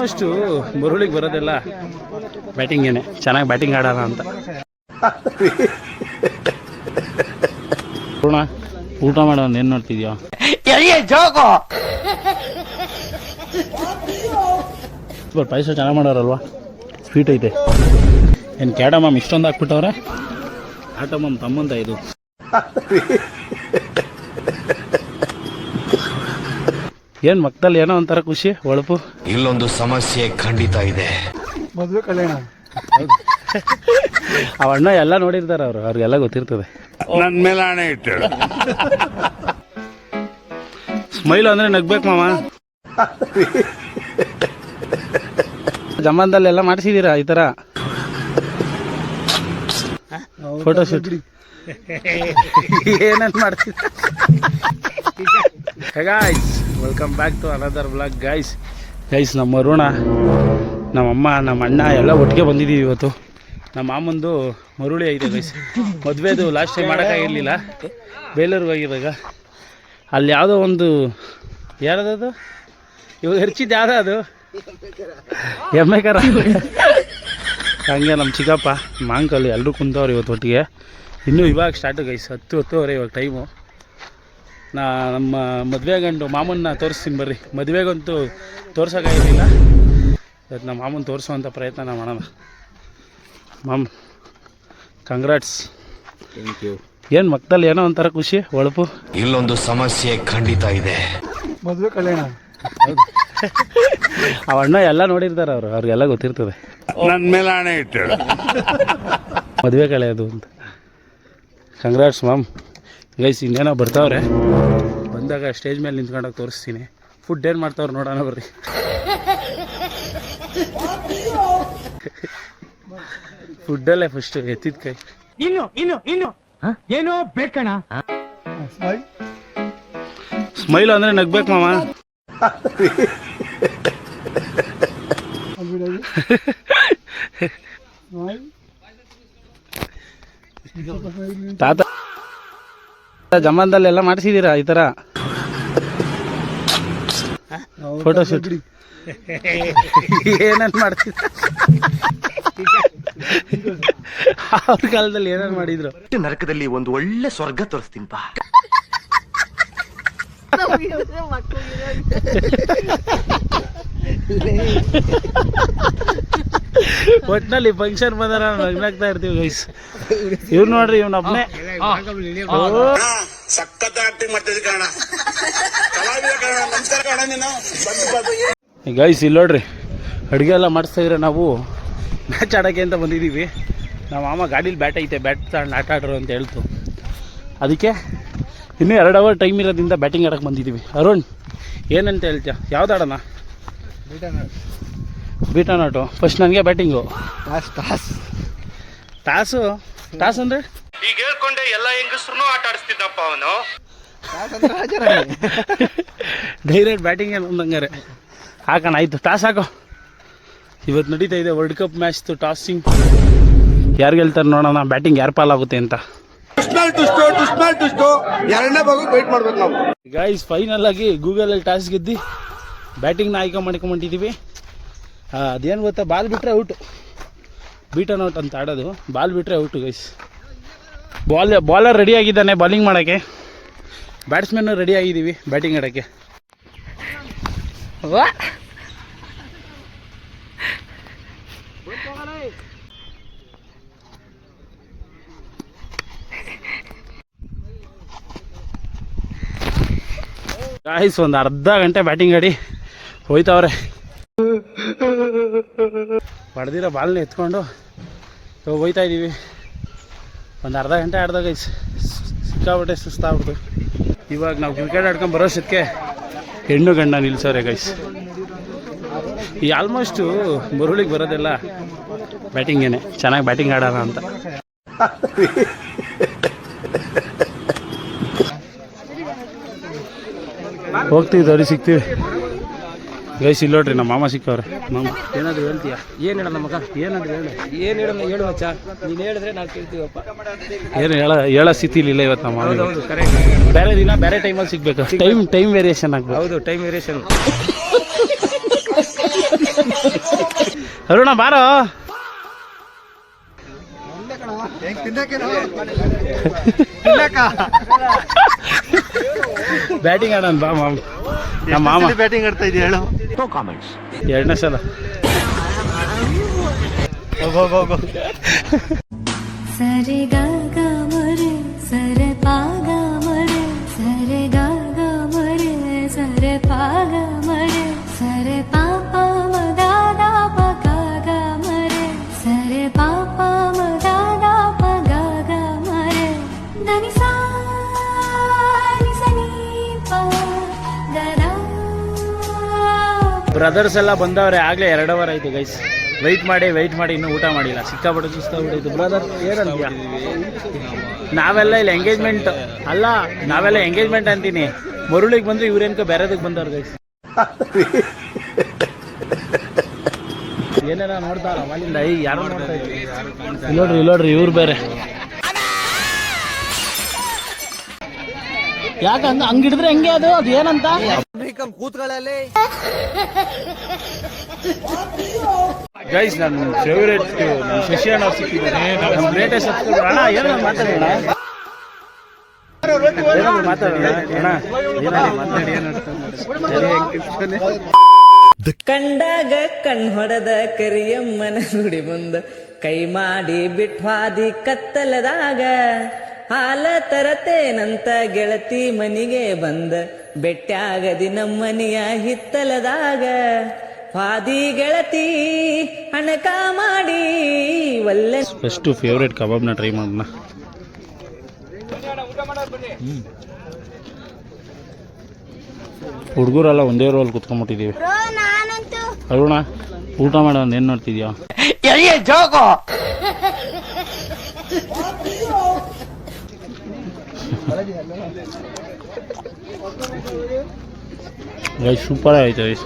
ಅಷ್ಟು ಬರುಳಿಗೆ ಬರೋದೆಲ್ಲ ಬ್ಯಾಟಿಂಗೇನೆ, ಚೆನ್ನಾಗಿ ಬ್ಯಾಟಿಂಗ್ ಆಡೋಣ ಅಂತ. ಊಟ ಮಾಡೋಣ, ಏನ್ ನೋಡ್ತಿದ್ಯೋ? ಪಾಯಸ ಚೆನ್ನಾಗಿ ಮಾಡೋರಲ್ವಾ, ಸ್ವೀಟ್ ಐತೆ. ಏನು ಕ್ಯಾಡಮಮ್ ಇಷ್ಟೊಂದು ಹಾಕ್ಬಿಟ್ಟವ್ರೆ. ಆಟಮಮ್ ತಮ್ಮಂತ ಇದು. ಏನ್ ಮಕ್ಕದಲ್ಲಿ ಏನೋ ಒಂಥರ ಖುಷಿ, ಒಳಪು. ಇಲ್ಲೊಂದು ಸಮಸ್ಯೆ ಖಂಡಿತ ಇದೆ. ಮದುವೆ ಕಲ್ಯಾಣ ಅವಣ್ಣ ಎಲ್ಲ ನೋಡಿರ್ತಾರ, ಅವ್ರಿಗೆಲ್ಲ ಗೊತ್ತಿರ್ತದೆ. ನನ್ ಮೇಲೆ ಹಣೆ ಇಟ್ಟು ಸ್ಮೈಲ್ ಅಂದ್ರೆ ನಗ್ಬೇಕು ಮಾಮ. ಜಮಾನ್ದಲ್ಲೆಲ್ಲ ಮಾಡಿಸಿದೀರಾ ಈ ತರ ಫೋಟೋ ಶೂಟ್? ಏನೇನ್ ಮಾಡ್ತೀರ? Guys, welcome back to another blog. Guys ನಮ್ಮ ಅರುಣ, ನಮ್ಮಮ್ಮ, ನಮ್ಮ ಅಣ್ಣ ಎಲ್ಲ ಒಟ್ಟಿಗೆ ಬಂದಿದ್ದೀವಿ ಇವತ್ತು. ನಮ್ಮ ಮಾಮಂದು ಮರುಳಿ ಐತೆ ಗೈಸ್. ಮದುವೆದು ಲಾಸ್ಟ್ ಟೈಮ್ ಮಾಡೋಕ್ಕಾಗಿರಲಿಲ್ಲ, ಬೇಲೂರಿಗೆ ಹೋಗಿದಾಗ. ಅಲ್ಲಿ ಯಾವುದೋ ಒಂದು ಯಾರದದು ಇವಾಗ ಹರ್ಚಿದ್ದು ಯಾವುದೋ ಅದು ಎಮ್ಮೆ ಕರ. ಹಂಗೆ ನಮ್ಮ ಚಿಕ್ಕಪ್ಪ ಮಾಂಕಲ್ಲಿ ಎಲ್ಲರೂ ಕುಂತವ್ರು ಇವತ್ತು ಒಟ್ಟಿಗೆ. ಇನ್ನೂ ಇವಾಗ ಸ್ಟಾರ್ಟು ಗೈಸ್, 10-10:30 ಇವಾಗ ಟೈಮು. ನಮ್ಮ ಮದುವೆ ಗಂಡು ಮಾಮನ್ನ ತೋರಿಸ್ತೀನಿ ಬರ್ರಿ. ಮದುವೆಗಂತೂ ತೋರ್ಸೋಕ್ಕಾಗಿರಲಿಲ್ಲ, ಇವತ್ತು ನಮ್ಮ ಮಾಮನ ತೋರಿಸೋವಂಥ ಪ್ರಯತ್ನ ಮಾಡೋಣ. Mom, congrats. Thank you. ಏನು ಮಕ್ಕದಲ್ಲಿ ಏನೋ ಒಂಥರ ಖುಷಿ, ಒಳಪು. ಇಲ್ಲೊಂದು ಸಮಸ್ಯೆ ಖಂಡಿತ ಇದೆ. ಮದುವೆ ಕಲ್ಯಾಣ ಅವಣ್ಣ ಎಲ್ಲ ನೋಡಿರ್ತಾರ, ಅವ್ರಿಗೆಲ್ಲ ಗೊತ್ತಿರ್ತದೆ. ನನ್ ಮೇಲೆ ಹಣೆ ಇಟ್ಟು ಮದುವೆ ಕಳೆಯೋದು ಅಂತ. Congrats ma'am. ಗೈಸ್, ಇನ್ನೇನೋ ಬರ್ತಾವ್ರೆ, ಬಂದಾಗ ಸ್ಟೇಜ್ ಮೇಲೆ ನಿಂತ್ಕೊಂಡಾಗ ತೋರಿಸ್ತೀನಿ. ಫುಡ್ ಏನು ಮಾಡ್ತಾವ್ರು ನೋಡೋಣ ಬರ್ರಿ. ಫುಡ್ಡಲ್ಲೇ ಫಸ್ಟ್ ಎತ್ತಿದ ಕೈ. ಇನ್ನು ಏನೋ ಬೇಕಣ. ಸ್ಮೈಲ್ ಅಂದ್ರೆ ನಗ್ಬೇಕು ಮಾಮ. ತಾತ ಜಮಾನ್ದಲ್ಲೆಲ್ಲ ಮಾಡಿಸಿದೀರಾ ಈ ತರ ಫೋಟೋ ಶೂಟ್? ಏನೇನ್ ಮಾಡ್ತಿದ್ರು ಅವ್ರ ಕಾಲದಲ್ಲಿ, ಏನೇನ್ ಮಾಡಿದ್ರು? ನರಕದಲ್ಲಿ ಒಂದು ಒಳ್ಳೆ ಸ್ವರ್ಗ ತೋರಿಸ್ತೀನಿ ಬಾ. ಒಟ್ಟಿನಲ್ಲಿ ಫಂಕ್ಷನ್ ಬಂದಾರ ನಗ್ನಾಗ್ತಾ ಇರ್ತೀವಿ ಗೈಸ್. ಇವ್ರು ನೋಡ್ರಿ, ಇವ್ನೊಬ್ನೇ ಸಖತ್ ಆಕ್ಟಿಂಗ್ ಮಾಡ್ತಿದ್ದೆ ಕಾರಣ. ಗೈಸ್ ಇಲ್ಲಿ ನೋಡ್ರಿ, ಅಡುಗೆ ಎಲ್ಲ ಮಾಡಿಸ್ತಾ ಇದ್ರೆ ನಾವು ಮ್ಯಾಚ್ ಆಡೋಕ್ಕೆ ಅಂತ ಬಂದಿದ್ದೀವಿ. ನಮ್ಮ ಮಾಮ ಗಾಡೀಲಿ ಬ್ಯಾಟ್ ಐತೆ, ಬ್ಯಾಟ್ ತಗೊಂಡು ಆಟ ಆಡ್ರು ಅಂತ ಹೇಳ್ತು. ಅದಕ್ಕೆ ಇನ್ನೂ 2 ಅವರ್ ಟೈಮ್ ಇರೋದ್ರಿಂದ ಬ್ಯಾಟಿಂಗ್ ಆಡೋಕ್ಕೆ ಬಂದಿದ್ದೀವಿ. ಅರುಣ್, ಏನಂತ ಹೇಳ್ತೀಯ? ಯಾವ್ದು ಆಡೋಣ? ಬೀಟಾ ನಾಟು. ಫಸ್ಟ್ ನನಗೆ ಬ್ಯಾಟಿಂಗು. ಟಾಸ್ ಅಂದರೆ ಈಗ ಹೇಳ್ಕೊಂಡೆ ಎಲ್ಲ ಹೆಂಗಸ್ರು ಆಟ ಆಡಿಸ್ತಿದ್ದಪ್ಪ ಅವನು. ಡೈರೆಕ್ಟ್ ಬ್ಯಾಟಿಂಗ್ ಏನು ಅಂದಂಗಾರೆ ಹಾಕೋಣ. ಆಯಿತು, ಟಾಸ್ ಹಾಕೋ. ಇವತ್ತು ನಡೀತಾ ಇದೆ ವರ್ಲ್ಡ್ ಕಪ್ ಮ್ಯಾಚ್ದು ಟಾಸಿಂಗ್. ಯಾರು ಗೆಲ್ತಾರೆ ನೋಡೋಣ, ಬ್ಯಾಟಿಂಗ್ ಯಾರು ಪಾಲಾಗುತ್ತೆ ಅಂತ. ಗೈಸ್, ಫೈನಲ್ ಆಗಿ ಗೂಗಲಲ್ಲಿ ಟಾಸ್ ಗೆದ್ದು ಬ್ಯಾಟಿಂಗ್ನ ಆಯ್ಕೆ ಮಾಡ್ಕೊಂಬಿಟ್ಟಿದ್ದೀವಿ. ಅದೇನು ಗೊತ್ತಾ, ಬಾಲ್ ಬಿಟ್ಟರೆ ಔಟು. ಬೀಟನ್ ಔಟ್ ಅಂತ ಆಡೋದು, ಬಾಲ್ ಬಿಟ್ಟರೆ ಔಟು ಗೈಸ್. ಬಾಲರ್ ರೆಡಿ ಆಗಿದ್ದಾನೆ ಬಾಲಿಂಗ್ ಮಾಡೋಕ್ಕೆ, ಬ್ಯಾಟ್ಸ್ಮನ್ನು ರೆಡಿ ಆಗಿದ್ದೀವಿ ಬ್ಯಾಟಿಂಗ್ ಆಡೋಕ್ಕೆ. ಗಾಯ್ಸ್, ಒಂದು ಅರ್ಧ ಗಂಟೆ ಬ್ಯಾಟಿಂಗ್ ಆಡಿ ಹೋಯ್ತವ್ರೆ. ಹೊಡೆದಿರೋ ಬಾಲ್ನ ಎತ್ಕೊಂಡು ಹೋಯ್ತಾ ಇದ್ದೀವಿ. ಒಂದು ಅರ್ಧ ಗಂಟೆ ಆಡ್ದಾಗ ಗೈಸ್, ಸಿಕ್ಕಾಬಿಟ್ಟೆ ಸುಸ್ತಾಗ್ಬಿಡ್ತು. ಇವಾಗ ನಾವು ಕ್ರಿಕೆಟ್ ಆಡ್ಕೊಂಡು ಬರೋಷ್ಟಕ್ಕೆ ಹೆಣ್ಣು ಗಂಡ ನಿಲ್ಸೋರೆ ಗೈಸ್. ಈ ಆಲ್ಮೋಸ್ಟು ಮರುಳಿಗೆ ಬರೋದೆಲ್ಲ ಬ್ಯಾಟಿಂಗೇನೆ, ಚೆನ್ನಾಗಿ ಬ್ಯಾಟಿಂಗ್ ಆಡೋಣ ಅಂತ. ಹೋಗ್ತೀವಿ, ದೊಡ್ಡ ಸಿಗ್ತೀವಿ ಗೈಸ್. ಇಲ್ಲಿ ನೋಡ್ರಿ, ನಮ್ಮ ಮಾಮ ಸಿಕ್ಕವ್ರೆ. ಮಾಮ, ಏನಾದರೂ ಹೇಳ್ತೀಯ? ಏನು ಹೇಳ ನಮಗ? ಏನಾದರೂ ಹೇಳು. ಏನು ಹೇಳೋಣ? ಹೇಳು ಮಚ್ಚ, ನೀನು ಹೇಳಿದ್ರೆ ನಾವು ಕೇಳ್ತೀವಪ್ಪ. ಏನು ಹೇಳೋ ಸ್ಥಿತಿಲಿ ಇಲ್ಲ ಇವತ್ತು ನಮ್ಮ ಮಾಮ. ಬೇರೆ ದಿನ ಬೇರೆ ಟೈಮಲ್ಲಿ ಸಿಗ್ಬೇಕು. ಟೈಮ್ ವೇರಿಯೇಷನ್ ಆಗ್ಬೇಕು. ಹೌದು, ಟೈಮ್ ವೇರಿಯೇಷನ್. ಅರುಣ ಬಾರೋ. ಬ್ಯಾಟಿಂಗ್ ಆಡೋಣ ಬಾ ಮಾಮ. ನಮ್ಮ ಮಾಮ ಬ್ಯಾಟಿಂಗ್ ಆಡ್ತಾ ಇದೆಯಾ ಹೇಳು. ಎರಡನೇ ಸಲ. ಹೋಗೋ. ಸರಿ ಗ ಗ ಮರೆ ಸರೆ ಪಾ ಗ ಮರೆ ಸರೆ ಗ ಗ ಮರೆ ಸರೆ ಪಾ ಗ ಮರೆ ಸರೆ ಪಾ ಪಾ ಮ ಗ ಗ ಪ ಗ ಗ ಮರೆ ಸರೆ ಪಾ ಪಾ ಮ ಗ ಗ ಪ ಗ ಗ ಮರೆ ಧನಿ ಸಾ ನಿ ಸ ನಿ ಪ ಗ ರ. ಬ್ರದರ್ಸ್ ಎಲ್ಲ ಬಂದವ್ರೆ, ಆಗಲೇ 2 ಅವರ್ ಆಯಿತು ಗೈಸ್. ವೆಯ್ಟ್ ಮಾಡಿ ಇನ್ನೂ ಊಟ ಮಾಡಿಲ್ಲ. ಸಿಕ್ಕಾಪಟ್ಟೆ ಸುಸ್ತಾಗ್ಬಿಟ್ಟಿತ್ತು ಬ್ರದರ್. ಏನಂತೀಯ? ನಾವೆಲ್ಲ ಇಲ್ಲಿ ಎಂಗೇಜ್ಮೆಂಟ್ ಅಲ್ಲ, ನಾವೆಲ್ಲ ಎಂಗೇಜ್ಮೆಂಟ್ ಅಂತೀನಿ. ಮರುಳಿಗೆ ಬಂದ್ರೆ ಇವ್ರೇನ್ಕೋ ಬೇರೆದಕ್ಕೆ ಬಂದವ್ರು ಗೈಸ್. ಏನೇನ ನೋಡ್ತಾರ ಅಲ್ಲಿಂದ. ಯಾರು ನೋಡ್ತಾ ಇದ್ರಿ? ಇಲ್ಲೋಡ್ರಿ ಇವ್ರು ಬೇರೆ. ಯಾಕಂದ ಹಂಗಿಡಿದ್ರೆ ಹೆಂಗೆ ಅದು ಏನಂತ ಗೈಸ್. ನನ್ನ ಫೇವ್ರೇಟ್ ನನ್ನ ಶಶಿ ಅಣ್ಣ ಸಿಕ್ಕಿದ್ದಾರೆ. ನಮ್ಮ ಗ್ರೇಟೆಸ್ಟ್ ಸಬ್ಸ್ಕ್ರೈಬರ್ ಅಣ್ಣ. ಏನೋ ಮಾತಾಡೋಣ ಕಂಡಾಗ ಕಣ್ ಹೊಡೆದ ಕರಿಯಮ್ಮನ ನುಡಿ ಮುಂದ ಕೈ ಮಾಡಿ ಬಿಟ್ವಾದಿ ಕತ್ತಲದಾಗ ಹಾಲ ತರತೇನಂತ ಗೆಳತಿ ಮನಿಗೆ ಬಂದ ಬೆಟ್ಟಾಗದಿ ನಮ್ಮನಿಯ ಹಿತ್ತಲದಾಗ ಹಾದಿ ಗೆಳತಿ ಹಣಕ ಮಾಡಿ ಒಳ್ಳೆ. ಫಸ್ಟ್ ಫೇವ್ರೇಟ್ ಕಬಾಬ್ನ ಟ್ರೈ ಮಾಡೋಣ. ಹುಡುಗರೆಲ್ಲ ಒಂದೇ ರೋಲ್ ಕುತ್ಕೊಂಡ್ಬಿಟ್ಟಿದೀವಿ. ಅರುಣ ಊಟ ಮಾಡೋ ಏನ್ ನೋಡ್ತಿದ್ಯಾ? ಗೈಸ್ ಸೂಪರ್ ಆಯ್ತು ಗೈಸ್.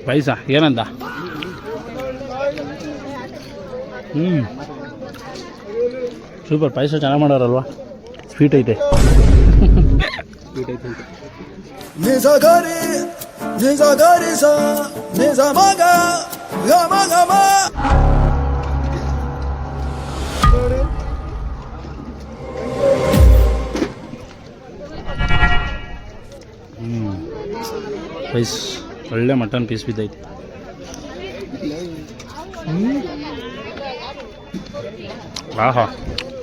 ಪೈಸ ಏನಂತ? ಸೂಪರ್. ಪಾಯಸ ಚೆನ್ನಾಗಿ ಮಾಡೋರಲ್ವಾ? ಸ್ವೀಟ್ ಐತೆ. ರೈಸ್ ಒಳ್ಳೆ ಮಟನ್ ಪೀಸ್ ಬಿದ್ದೈತೆ. ಆಹಾ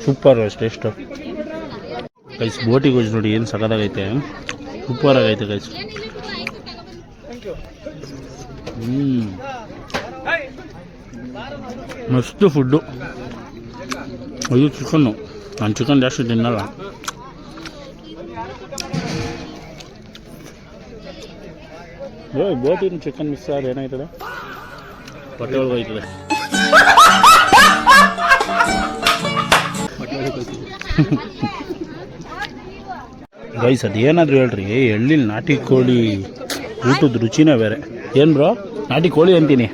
ಸೂಪರ್ ಟೇಸ್ಟು ಗೈಸ್. ಬೋಟಿ ಗೊಜ್ಜು ನೋಡಿ ಏನು ಸಖತ್ತಾಗೈತೆ. ಸೂಪರ್ ಆಗೈತೆ ಗೈಸ್. ಮಸ್ತು ಫುಡ್ಡು. ಇದು ಚಿಕನ್ನು. ನಾನು ಚಿಕನ್ ಜಾಸ್ತಿ ತಿನ್ನಲ್ಲ. ಬೋಟಿನ ಚಿಕನ್ ಮಿಕ್ಸ್ ಆದ್ರೆ ಏನಾಯ್ತದೆ? ಹೊಟ್ಟೆ ಒಳಗೆ ಹೋಯ್ತದೆ. ಗೈಸ್ ಅದೇನಾದರೂ ಹೇಳ್ರಿ, ಎಳ್ಳಿಲ್ ನಾಟಿ ಕೋಳಿ ಊಟದ ರುಚಿನೇ ಬೇರೆ. ಏನು ಬ್ರೋ ನಾಟಿ ಕೋಳಿ ಅಂತೀನಿ,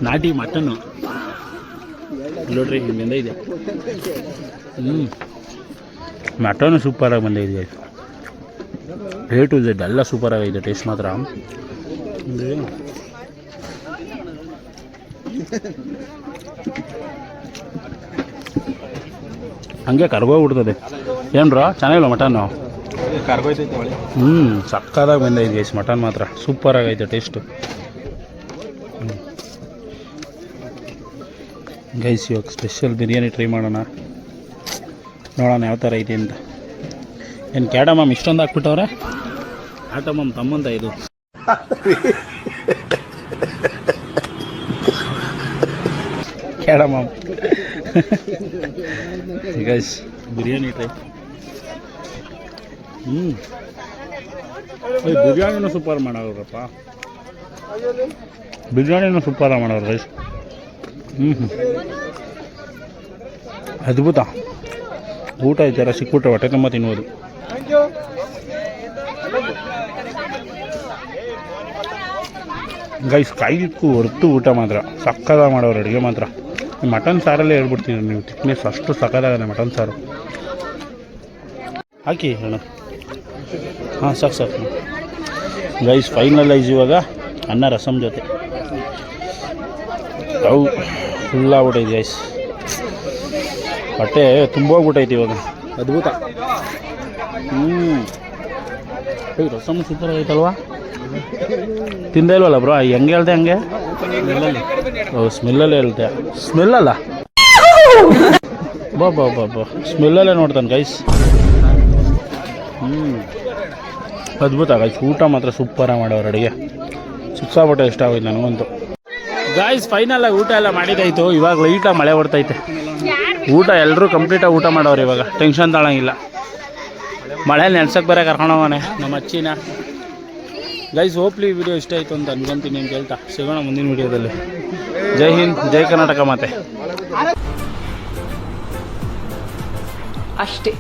ನಾಟಿ ಮಟನ್ನು ನೋಡ್ರಿ ಹಿಂದಿಂದ ಇದೆ. ಮಟನ್ನು ಸೂಪರಾಗಿ ಬಂದೈತೆ ಗೈಸ್. A to Z ಎಲ್ಲ ಸೂಪರಾಗೈತೆ. ಟೇಸ್ಟ್ ಮಾತ್ರ ಹಂಗೆ ಕರ್ಗೋಗ್ಬಿಡ್ತದೆ. ಏನು ಬ್ರೋ ಚೆನ್ನಾಗಿಲ್ಲ ಮಟನ್ನು? ಸಕ್ಕದಾಗಿ ಬಂದೈತೆ ಗೈಸ್. ಮಟನ್ ಮಾತ್ರ ಸೂಪರಾಗೈತೆ ಟೇಸ್ಟು. ಗೈಸ್ ಇವಾಗ ಸ್ಪೆಷಲ್ ಬಿರಿಯಾನಿ ಟ್ರೈ ಮಾಡೋಣ, ನೋಡೋಣ ಯಾವ ಥರ ಐತೆ ಅಂತ. ಏನು ಕ್ಯಾಡಮಮ್ ಇಷ್ಟೊಂದು ಹಾಕ್ಬಿಟ್ಟವ್ರೆ? ಆಟಮಮ್ ತಮ್ಮಂತ ಇದು. ಕ್ಯಾಡಮಮ್ ಗೈಸ್ ಬಿರಿಯಾನಿ ಟ್ರೈ. ಬಿರಿಯಾನಿನೂ ಸೂಪರ್ ಮಾಡೋರಪ್ಪ. ಬಿರಿಯಾನಿನೂ ಸೂಪರಾಗಿ ಮಾಡೋರು ಗೈಸ್. ಅದ್ಭುತ ಊಟ. ಈ ಥರ ಸಿಕ್ಬಿಟ್ರೆ ಹೊಟ್ಟೆ ತುಂಬ ತಿನ್ಬೋದು. ಗೈಸ್ ಕಾಯ್ದಿಕ್ಕೂ ಹೊರತು ಊಟ ಮಾತ್ರ ಸಕ್ಕದಾಗಿ ಮಾಡೋರು. ಅಡುಗೆ ಮಾತ್ರ ಮಟನ್ ಸಾರಲ್ಲೇ ಹೇಳ್ಬಿಡ್ತೀನಿ ನೀವು. ತಿಕ್ನೆಸ್ ಅಷ್ಟು ಸಕ್ಕದಾಗದೆ ಮಟನ್ ಸಾರು. ಹಾಕಿ ಅಣ್ಣ. ಹಾಂ ಸಾಕು ಗೈಸ್. ಫೈನಲೈಸ್ ಇವಾಗ ಅನ್ನ ರಸಮ್ ಜೊತೆ ಅವು ಫುಲ್ ಆಗ್ಬಿಟ್ಟೈತೆ ಗೈಸ್, ಹೊಟ್ಟೆ ತುಂಬ ಹೋಗ್ಬಿಟ್ಟೈತಿ ಇವಾಗ. ಅದ್ಭುತ. ರಸಮ್ ಸೂಪರ್ ಆಗೈತಲ್ವಾ? ತಿಂದೇ ಇಲ್ವಲ್ಲ ಬ್ರೋ? ಹೆಂಗೆ ಹೇಳ್ದೆ ಹಂಗೆ? ಸ್ಮೆಲ್ಲಲ್ಲೇ ಹೇಳ್ತೆ. ಸ್ಮೆಲ್ಲಲ್ಲ ಬಾ ಬಾ ಬಾ ಬಾ, ಸ್ಮೆಲ್ಲಲ್ಲೇ ನೋಡ್ತಾನೆ ಗೈಸ್. ಅದ್ಭುತ ಗೈಸ್, ಊಟ ಮಾತ್ರ ಸೂಪರಾಗಿ ಮಾಡೋರು ಅಡುಗೆ. ಸಿಕ್ಕಾಪಟ್ಟೆ ಇಷ್ಟ ಆಗೋಯ್ತು ನನಗಂತೂ ಗಾಯ್ಸ್. ಫೈನಲಾಗಿ ಊಟ ಎಲ್ಲ ಮಾಡಿದಾಯ್ತು. ಇವಾಗ ಲೈಟಾಗಿ ಮಳೆ ಬರ್ತೈತೆ. ಊಟ ಎಲ್ಲರೂ ಕಂಪ್ಲೀಟಾಗಿ ಊಟ ಮಾಡೋರು ಇವಾಗ, ಟೆನ್ಷನ್ ತಗೊಳಂಗಿಲ್ಲ. ಮಳೆ ನೆನ್ಸಕ್ಕೆ ಬೇರೆ ಕರ್ಕೊಂಡೋಗನೆ ನಮ್ಮ ಅಚ್ಚಿನ. ಗೈಸ್ ಹೋಪ್ಲಿ ವಿಡಿಯೋ ಇಷ್ಟ ಆಯಿತು ಅಂತ ಅನ್ಕೊಂತೀನಿ ಅಂತ ಹೇಳ್ತಾ ಸಿಗೋಣ ಮುಂದಿನ ವಿಡಿಯೋದಲ್ಲಿ. ಜೈ ಹಿಂದ್, ಜೈ ಕರ್ನಾಟಕ ಮಾತೆ. ಅಷ್ಟೇ.